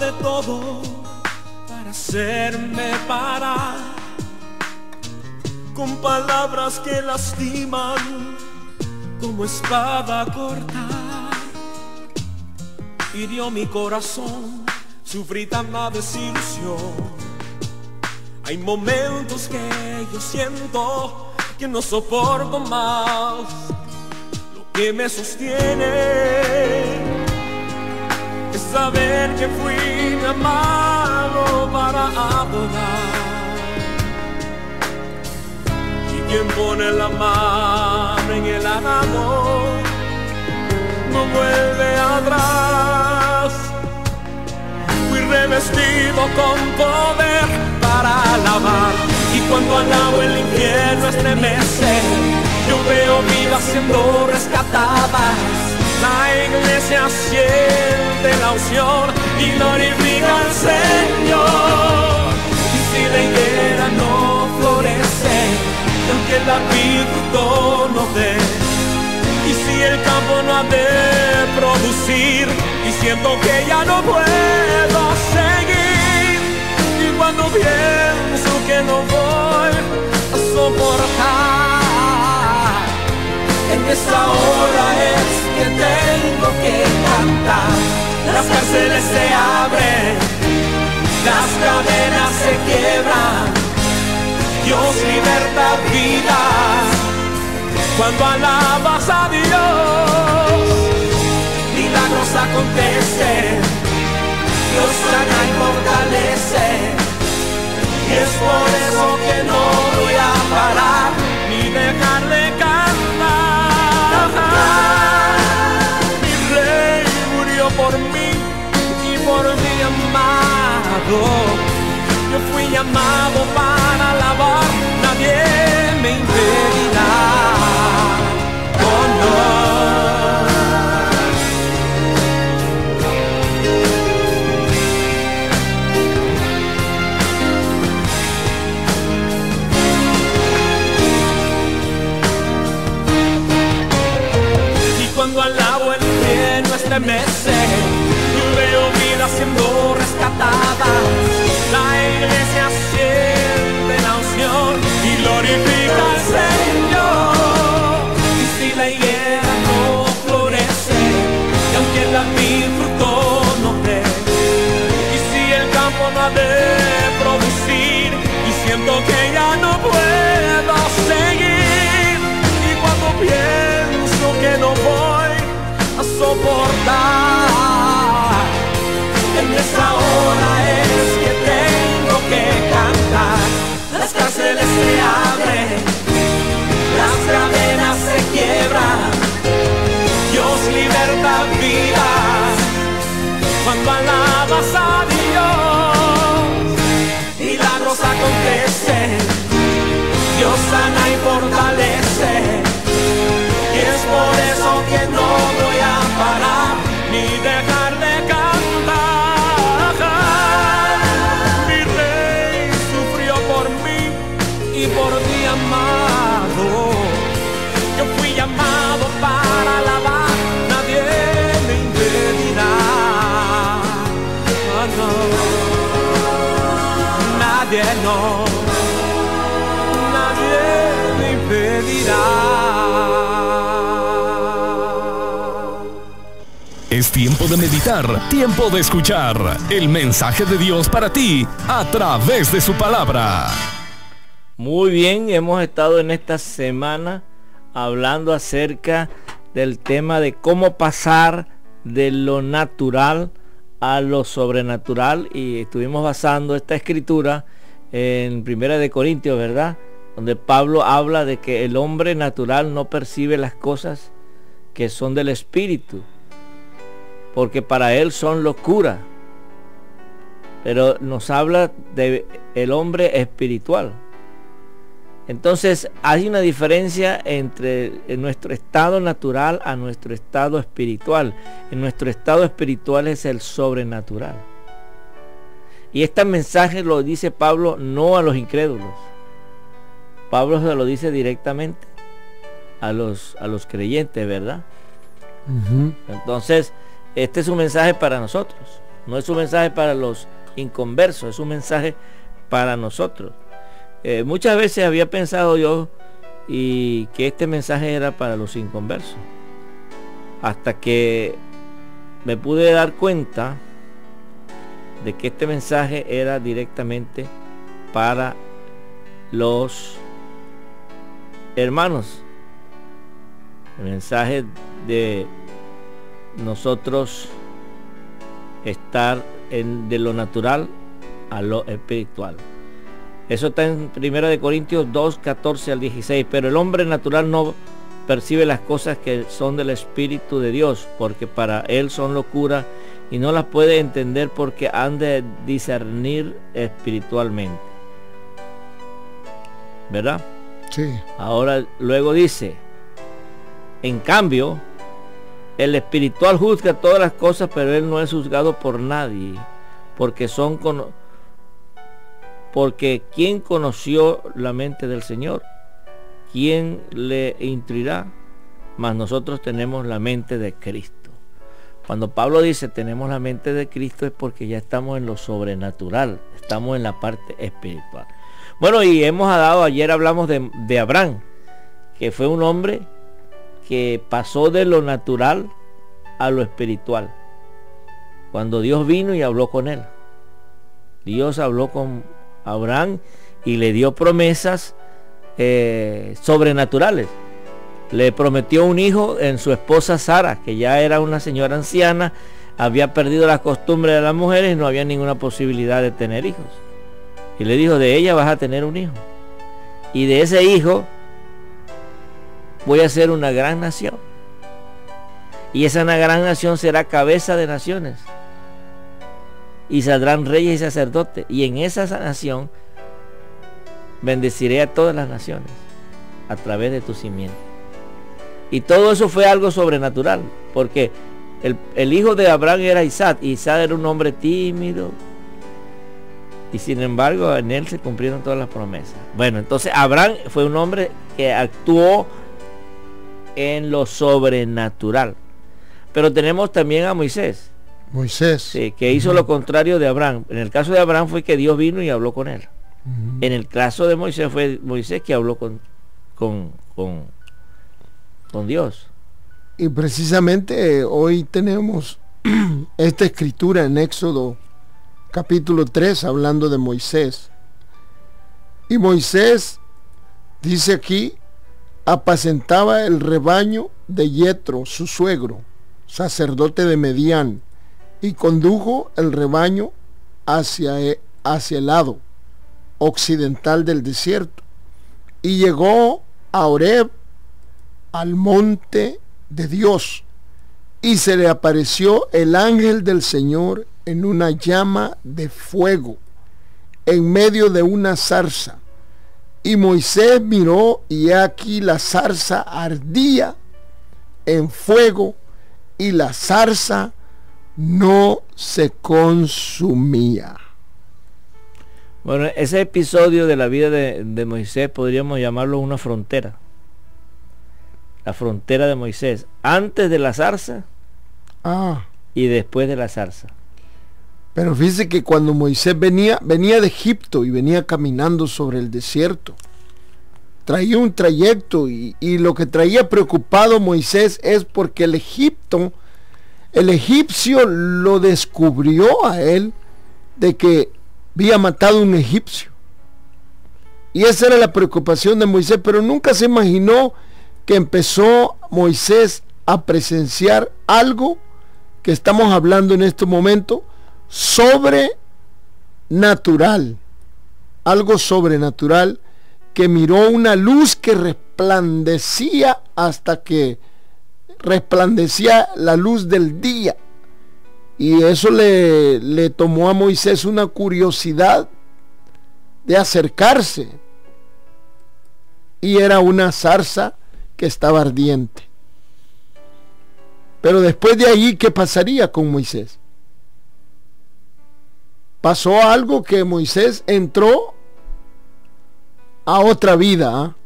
De todo para hacerme parar, con palabras que lastiman como espada corta. Hirió mi corazón, sufrí tanta desilusión. Hay momentos que yo siento que no soporto más. Lo que me sostiene es saber que fui amado para adorar. Y quien pone la mano en el arado no vuelve atrás. Fui revestido con poder para alabar, y cuando alabo el infierno estremece. Yo veo vidas siendo rescatadas. La iglesia siente la unción y glorifica al Señor. Y si la higuera no florece, aunque la vid fruto no dé, y si el campo no ha de producir, y siento que ya no puedo seguir, y cuando pienso que no voy a soportar, en esa hora es que tengo que cantar. Las cárceles se abren, las cadenas se quiebran, Dios liberta vidas cuando alabas a Dios. Milagros acontecen, Dios sana y fortalece, y es por eso que no voy a parar ni dejar de cantar. Mi Rey murió por mí y por mi amado. Yo fui llamado para alabar, nadie me impedirá. Oh no. Cuando alabo el infierno estremece, veo vidas siendo rescatadas. La iglesia siente la unción y glorifica al Señor. Y si la higuera no florece, y aunque la vid fruto no dé, y si el campo no ha de producir, y siento que ya no puedo seguir, y cuando pienso que no voy a soportar, en esa hora es que tengo que cantar. Las cárceles se abren, las cadenas se quiebran, Dios liberta vidas cuando alabas a Dios. Milagros acontecen, Dios sana y fortalece, y es por eso que no voy a parar ni dejar de cantar. Mi Rey sufrió por mí y por mi amado. Yo fui llamado para alabar, nadie me impedirá. Oh, no. Nadie, no. Nadie me impedirá. Es tiempo de meditar, tiempo de escuchar el mensaje de Dios para ti a través de su palabra. Muy bien, hemos estado en esta semana hablando acerca del tema de cómo pasar de lo natural a lo sobrenatural, y estuvimos basando esta escritura en 1 de Corintios, ¿verdad? Donde Pablo habla de que el hombre natural no percibe las cosas que son del Espíritu, porque para él son locura. Pero nos habla de el hombre espiritual. Entonces hay una diferencia entre nuestro estado natural a nuestro estado espiritual. En nuestro estado espiritual es el sobrenatural. Y este mensaje lo dice Pablo no a los incrédulos. Pablo se lo dice directamente a los creyentes, ¿verdad? Entonces, este es un mensaje para nosotros. No es un mensaje para los inconversos, es un mensaje para nosotros. Muchas veces había pensado yo que este mensaje era para los inconversos, hasta que me pude dar cuenta de que este mensaje era directamente para los hermanos. El mensaje de nosotros estar de lo natural a lo espiritual. Eso está en 1 Corintios 2, 14 al 16. Pero el hombre natural no percibe las cosas que son del Espíritu de Dios, porque para él son locura y no las puede entender porque han de discernir espiritualmente. ¿Verdad? Sí. Ahora luego dice, en cambio, el espiritual juzga todas las cosas, pero él no es juzgado por nadie, porque ¿quién conoció la mente del Señor? ¿Quién le instruirá? Mas nosotros tenemos la mente de Cristo. Cuando Pablo dice tenemos la mente de Cristo, es porque ya estamos en lo sobrenatural, estamos en la parte espiritual. Bueno, y ayer hablamos de Abraham, que fue un hombre que pasó de lo natural a lo espiritual. Cuando Dios vino y habló con él. Dios habló con Abraham y le dio promesas sobrenaturales. Le prometió un hijo en su esposa Sara, que ya era una señora anciana, había perdido la costumbre de las mujeres y no había ninguna posibilidad de tener hijos. Y le dijo, de ella vas a tener un hijo. Y de ese hijo voy a ser una gran nación. Y esa gran nación será cabeza de naciones. Y saldrán reyes y sacerdotes. Y en esa nación bendeciré a todas las naciones a través de tu simiente. Y todo eso fue algo sobrenatural, porque el hijo de Abraham era Isaac. Y Isaac era un hombre tímido. Y sin embargo en él se cumplieron todas las promesas. Bueno, entonces Abraham fue un hombre que actuó en lo sobrenatural. Pero tenemos también a Moisés. Sí, que hizo lo contrario de Abraham. En el caso de Abraham fue que Dios vino y habló con él. En el caso de Moisés fue Moisés que habló con Dios. Y precisamente hoy tenemos esta escritura en Éxodo capítulo 3 hablando de Moisés. Y Moisés dice aquí, apacentaba el rebaño de Yetro, su suegro, sacerdote de Medián, y condujo el rebaño hacia el lado occidental del desierto, y llegó a Horeb, al monte de Dios, y se le apareció el ángel del Señor en una llama de fuego, en medio de una zarza. Y Moisés miró, y aquí la zarza ardía en fuego, y la zarza no se consumía. Bueno, ese episodio de la vida de Moisés podríamos llamarlo una frontera. La frontera de Moisés, antes de la zarza y después de la zarza. Pero fíjese que cuando Moisés venía de Egipto y venía caminando sobre el desierto, traía un trayecto y lo que traía preocupado Moisés es porque el egipcio lo descubrió a él de que había matado a un egipcio. Y esa era la preocupación de Moisés, pero nunca se imaginó que empezó Moisés a presenciar algo que estamos hablando en este momento, sobrenatural, algo sobrenatural, que miró una luz que resplandecía hasta que resplandecía la luz del día, y eso le tomó a Moisés una curiosidad de acercarse, y era una zarza que estaba ardiente. Pero después de ahí, ¿qué pasaría con Moisés? Pasó algo, que Moisés entró a otra vida.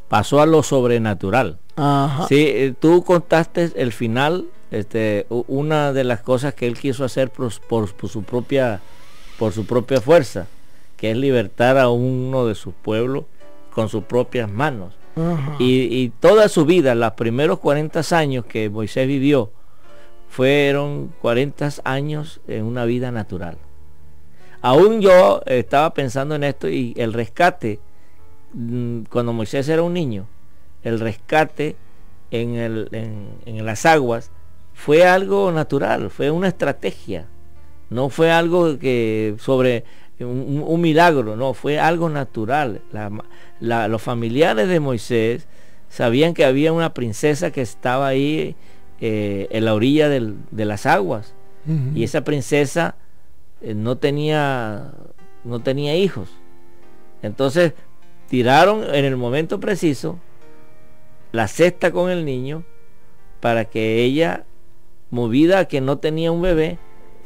Pasó a lo sobrenatural. Ajá. Sí, tú contaste el final, una de las cosas que él quiso hacer por su propia fuerza, que es libertar a uno de sus pueblos con sus propias manos. Y toda su vida, los primeros 40 años que Moisés vivió, fueron 40 años en una vida natural. Aún yo estaba pensando en esto, y el rescate, cuando Moisés era un niño, el rescate en las aguas fue algo natural, fue una estrategia, no fue algo que sobre un milagro, no, fue algo natural. Los familiares de Moisés sabían que había una princesa que estaba ahí en la orilla de las aguas, y esa princesa no tenía hijos. Entonces tiraron en el momento preciso la cesta con el niño, para que ella, movida a que no tenía un bebé,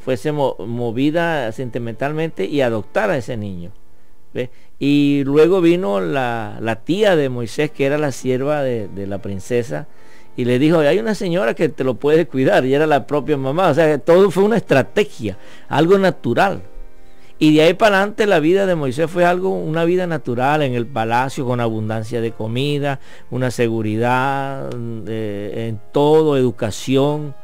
fuese movida sentimentalmente y adoptara a ese niño. ¿Ve? Y luego vino la tía de Moisés, que era la sierva de la princesa, y le dijo: hay una señora que te lo puede cuidar, y era la propia mamá. O sea, todo fue una estrategia, algo natural. Y de ahí para adelante la vida de Moisés fue una vida natural en el palacio, con abundancia de comida, una seguridad en todo, educación.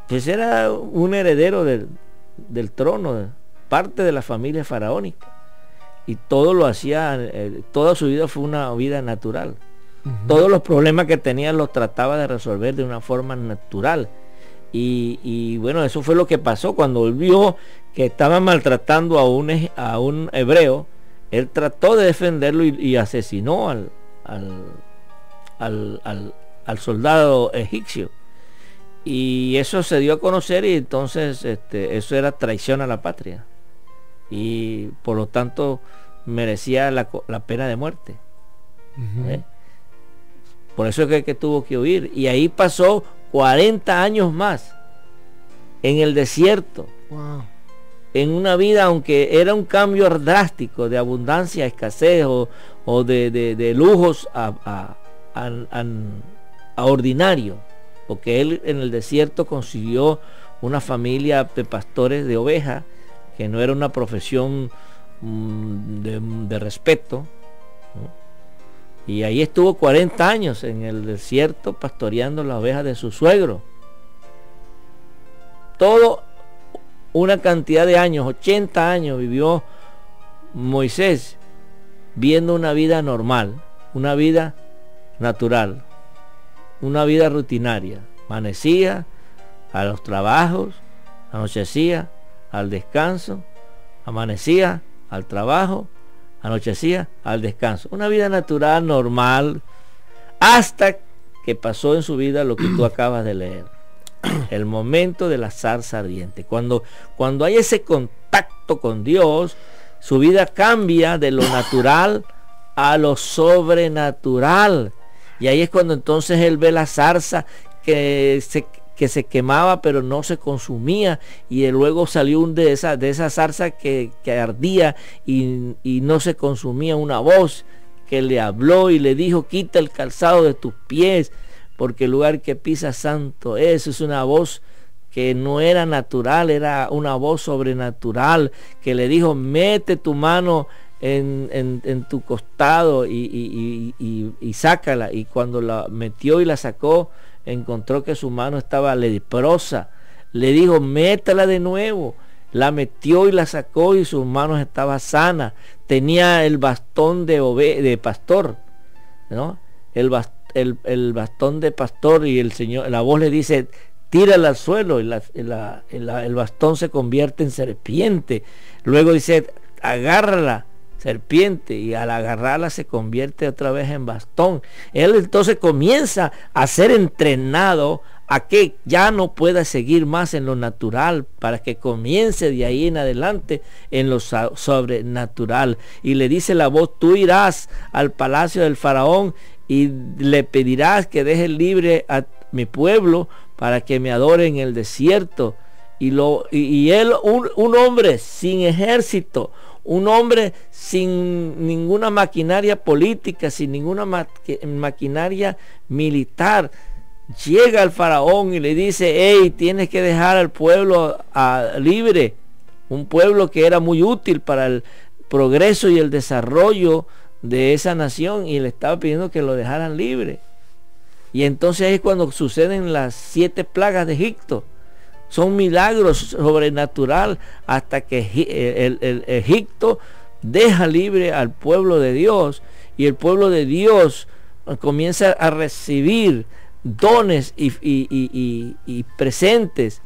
Pues era un heredero del trono, parte de la familia faraónica. Y todo lo hacía, toda su vida fue una vida natural. Todos los problemas que tenía los trataba de resolver de una forma natural. Y bueno, eso fue lo que pasó cuando él vio que estaban maltratando a un hebreo. Él trató de defenderlo y asesinó al soldado egipcio, y eso se dio a conocer, y entonces eso era traición a la patria, y por lo tanto merecía la pena de muerte. Por eso es que tuvo que huir, y ahí pasó 40 años más en el desierto. Wow. En una vida, aunque era un cambio drástico de abundancia a escasez, o de lujos a ordinario, porque él en el desierto consiguió una familia de pastores de ovejas, que no era una profesión de respeto, ¿no? Y ahí estuvo 40 años en el desierto pastoreando las ovejas de su suegro. Todo una cantidad de años, 80 años vivió Moisés viendo una vida normal, una vida natural, una vida rutinaria. Amanecía a los trabajos, anochecía al descanso, amanecía al trabajo, anochecía al descanso. Una vida natural, normal, hasta que pasó en su vida lo que tú acabas de leer. El momento de la zarza ardiente. Cuando hay ese contacto con Dios, su vida cambia de lo natural a lo sobrenatural. Y ahí es cuando entonces él ve la zarza que se quemaba pero no se consumía, y luego salió de esa zarza que ardía y no se consumía, una voz que le habló y le dijo: quita el calzado de tus pies, porque el lugar que pisas santo es. Es una voz que no era natural, era una voz sobrenatural, que le dijo: mete tu mano en tu costado y sácala. Y cuando la metió y la sacó, encontró que su mano estaba leprosa. Le dijo: métela de nuevo. La metió y la sacó, y sus manos estaban sanas. Tenía el bastón de pastor, ¿no? El bastón de pastor, y la voz le dice: tírala al suelo, y el bastón se convierte en serpiente. Luego dice: agárrala, serpiente, y al agarrarla se convierte otra vez en bastón. Él entonces comienza a ser entrenado a que ya no pueda seguir más en lo natural, para que comience de ahí en adelante en lo sobrenatural. Y le dice la voz: tú irás al palacio del faraón y le pedirás que deje libre a mi pueblo para que me adore en el desierto. Y él, un hombre sin ejército, un hombre sin ninguna maquinaria política, sin ninguna maquinaria militar, llega al faraón y le dice: hey, tienes que dejar al pueblo libre, un pueblo que era muy útil para el progreso y el desarrollo de esa nación, y le estaba pidiendo que lo dejaran libre. Y entonces es cuando suceden las 7 plagas de Egipto. Son milagros sobrenatural hasta que el Egipto deja libre al pueblo de Dios, y el pueblo de Dios comienza a recibir dones y presentes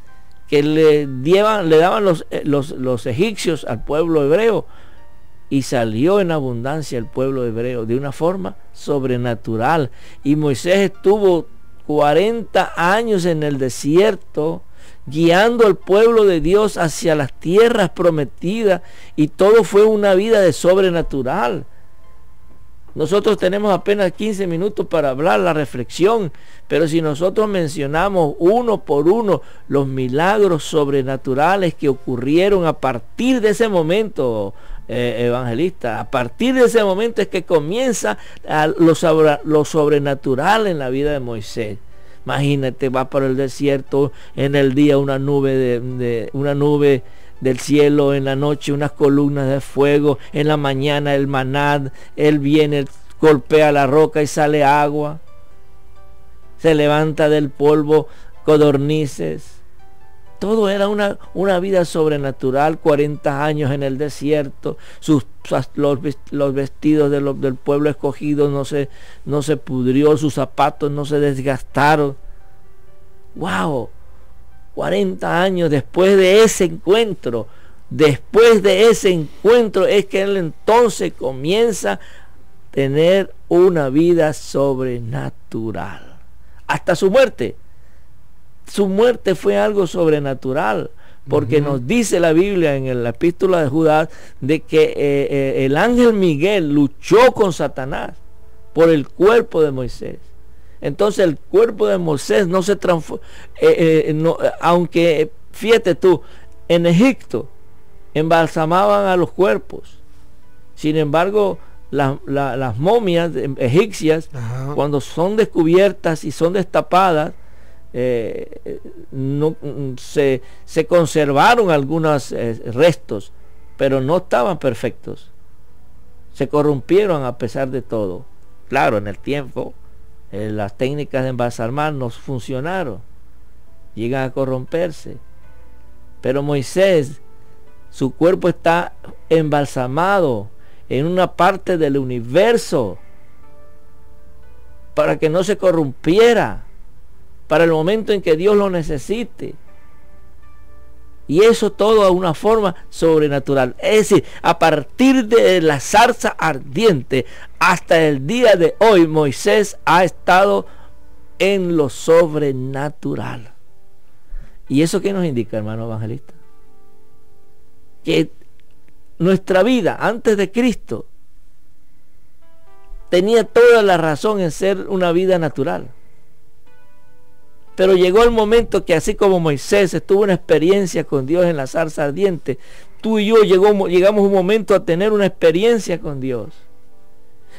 que le daban los egipcios al pueblo hebreo, y salió en abundancia el pueblo hebreo de una forma sobrenatural. Y Moisés estuvo 40 años en el desierto guiando al pueblo de Dios hacia las tierras prometidas, y todo fue una vida de sobrenatural. Nosotros tenemos apenas 15 minutos para hablar la reflexión, pero si nosotros mencionamos uno por uno los milagros sobrenaturales que ocurrieron a partir de ese momento, evangelista, a partir de ese momento es que comienza lo sobrenatural en la vida de Moisés. Imagínate, va por el desierto, en el día una nube una nube del cielo, en la noche unas columnas de fuego, en la mañana el maná, él viene, golpea la roca y sale agua, se levanta del polvo codornices. Todo era una vida sobrenatural. 40 años en el desierto, los vestidos del pueblo escogido no se pudrió, sus zapatos no se desgastaron. ¡Wow! 40 años después de ese encuentro, es que él entonces comienza a tener una vida sobrenatural. Hasta su muerte. Su muerte fue algo sobrenatural, porque nos dice la Biblia en la epístola de Judas de que el ángel Miguel luchó con Satanás por el cuerpo de Moisés. Entonces el cuerpo de Moisés no se transformó, aunque fíjate tú, en Egipto embalsamaban a los cuerpos. Sin embargo, las momias egipcias, cuando son descubiertas y son destapadas, se conservaron algunos restos, pero no estaban perfectos, se corrompieron a pesar de todo. Claro, en el tiempo las técnicas de embalsamar no funcionaron, llegan a corromperse, pero Moisés, su cuerpo está embalsamado en una parte del universo para que no se corrompiera para el momento en que Dios lo necesite. Y eso todo a una forma sobrenatural. Es decir, a partir de la zarza ardiente hasta el día de hoy, Moisés ha estado en lo sobrenatural. ¿Y eso qué nos indica, hermano evangelista? Que nuestra vida antes de Cristo tenía toda la razón en ser una vida natural. Pero llegó el momento que, así como Moisés tuvo una experiencia con Dios en la zarza ardiente, tú y yo llegamos un momento a tener una experiencia con Dios.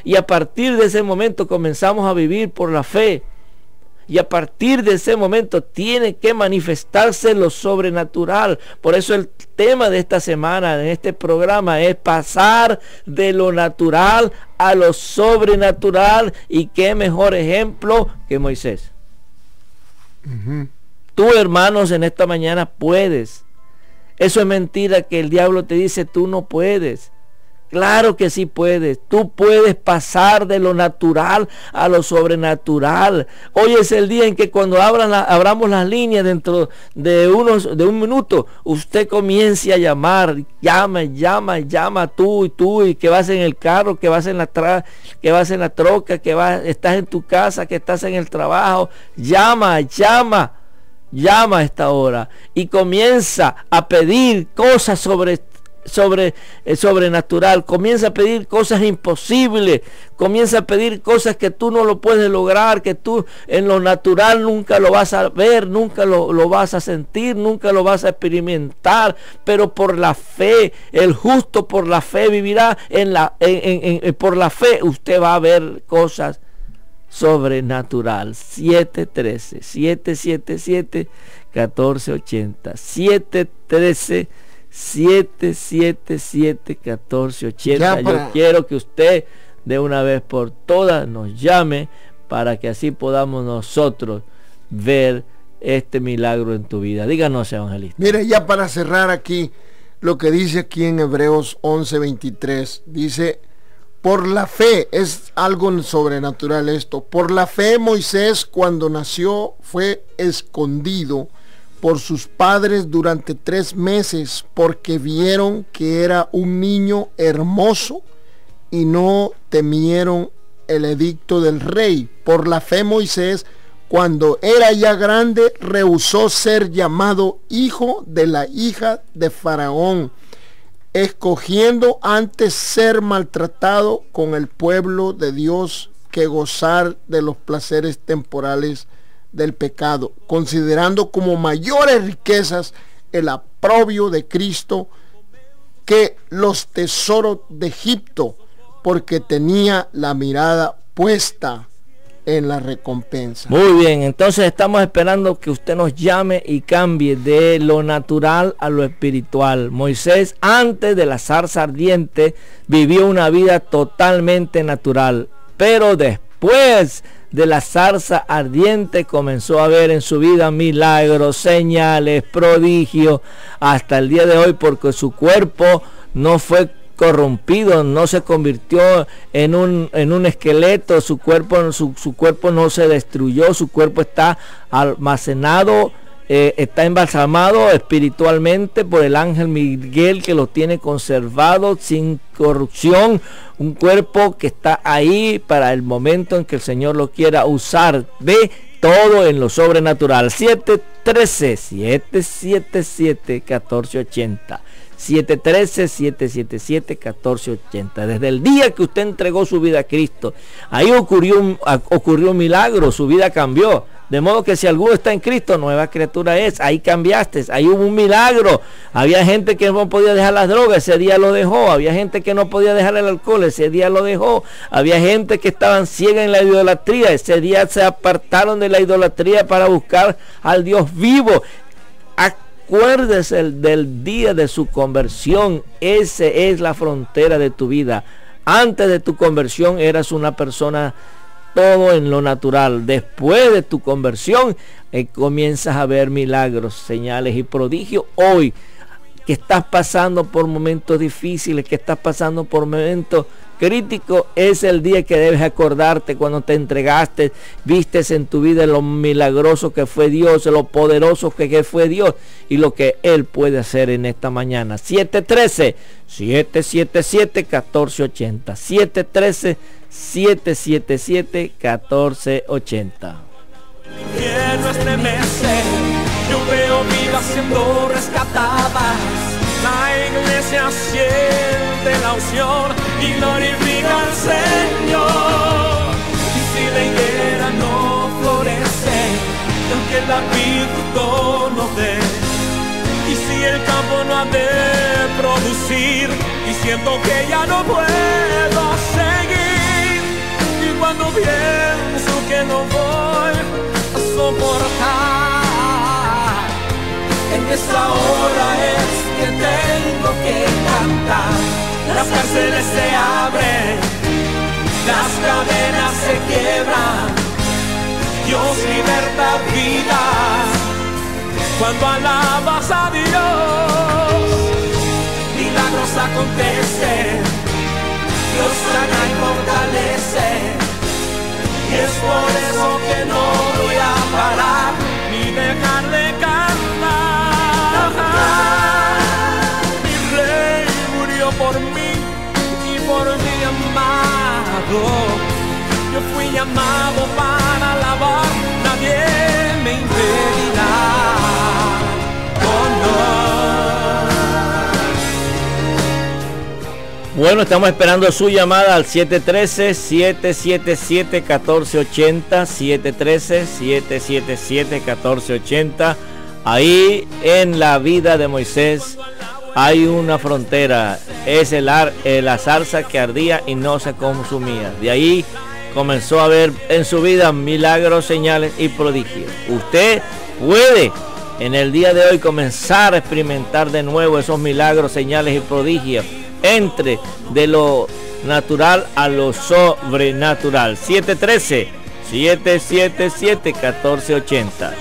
Y a partir de ese momento comenzamos a vivir por la fe. Y a partir de ese momento tiene que manifestarse lo sobrenatural. Por eso el tema de esta semana, en este programa, es pasar de lo natural a lo sobrenatural. Y qué mejor ejemplo que Moisés. Tú, hermanos, en esta mañana puedes. Eso es mentira que el diablo te dice tú no puedes. Claro que sí puedes. Tú puedes pasar de lo natural a lo sobrenatural. Hoy es el día en que cuando abramos las líneas dentro de un minuto, usted comience a llamar. Llama tú, y que vas en el carro, que vas en la troca, estás en tu casa, que estás en el trabajo. Llama. llama a esta hora y comienza a pedir cosas sobrenatural, comienza a pedir cosas imposibles, comienza a pedir cosas que tú no lo puedes lograr, que tú en lo natural nunca lo vas a ver, nunca lo vas a sentir, nunca lo vas a experimentar, pero por la fe, el justo por la fe vivirá, por la fe usted va a ver cosas sobrenatural. 713-777-1480, 713-777-1480. Yo quiero que usted de una vez por todas nos llame para que así podamos nosotros ver este milagro en tu vida. Díganos, evangelista. Mire, ya para cerrar aquí, lo que dice aquí en Hebreos 11:23, dice: por la fe, es algo sobrenatural esto, por la fe Moisés cuando nació fue escondido por sus padres durante 3 meses, porque vieron que era un niño hermoso y no temieron el edicto del rey. Por la fe Moisés, cuando era ya grande, rehusó ser llamado hijo de la hija de Faraón, escogiendo antes ser maltratado con el pueblo de Dios que gozar de los placeres temporales del pecado, considerando como mayores riquezas el aprobio de Cristo que los tesoros de Egipto, porque tenía la mirada puesta en la recompensa. Muy bien, entonces estamos esperando que usted nos llame y cambie de lo natural a lo espiritual. Moisés, antes de la zarza ardiente, vivió una vida totalmente natural, pero después de la zarza ardiente comenzó a ver en su vida milagros, señales, prodigios, hasta el día de hoy, porque su cuerpo no fue corrompido, no se convirtió en un esqueleto, su cuerpo no se destruyó, su cuerpo está almacenado, está embalsamado espiritualmente por el ángel Miguel, que lo tiene conservado sin corrupción, un cuerpo que está ahí para el momento en que el Señor lo quiera usar. De todo en lo sobrenatural. 713-777-1480, 713-777-1480. Desde el día que usted entregó su vida a Cristo, ahí ocurrió un milagro, su vida cambió. De modo que si alguno está en Cristo, nueva criatura es. Ahí cambiaste, ahí hubo un milagro. Había gente que no podía dejar las drogas, ese día lo dejó. Había gente que no podía dejar el alcohol, ese día lo dejó. Había gente que estaban ciega en la idolatría, ese día se apartaron de la idolatría para buscar al Dios vivo. Acuérdese del día de su conversión. Ese es la frontera de tu vida. Antes de tu conversión eras una persona todo en lo natural. Después de tu conversión comienzas a ver milagros, señales y prodigios. Hoy que estás pasando por momentos difíciles, que estás pasando por momentos críticos, es el día que debes acordarte cuando te entregaste, vistes en tu vida lo milagroso que fue Dios, lo poderoso que fue Dios y lo que Él puede hacer en esta mañana. 713-777-1480, 713-777-1480. Quiero estremecer, yo veo vidas siendo rescatadas. La iglesia siente la unción y glorifica al Señor. Y si la higuera no florece, aunque la vid no dé, y si el campo no ha de producir, y siento que ya no puedo seguir, y cuando pienso que no voy a soportar, en esa hora es que tengo que cantar. Las cárceles se abren, las cadenas se quiebran, Dios liberta vidas cuando alabas a Dios. Milagros acontecen, Dios sana y fortalece, y es por eso que no voy a parar ni dejar de cantar. Mi Rey murió por mí y por mi amado. Yo fui llamado para alabar, nadie me impedirá. Bueno, estamos esperando su llamada al 713-777-1480, 713-777-1480. Ahí en la vida de Moisés hay una frontera, es la zarza que ardía y no se consumía. De ahí comenzó a ver en su vida milagros, señales y prodigios. Usted puede en el día de hoy comenzar a experimentar de nuevo esos milagros, señales y prodigios. Entre de lo natural a lo sobrenatural. 713-777-1480.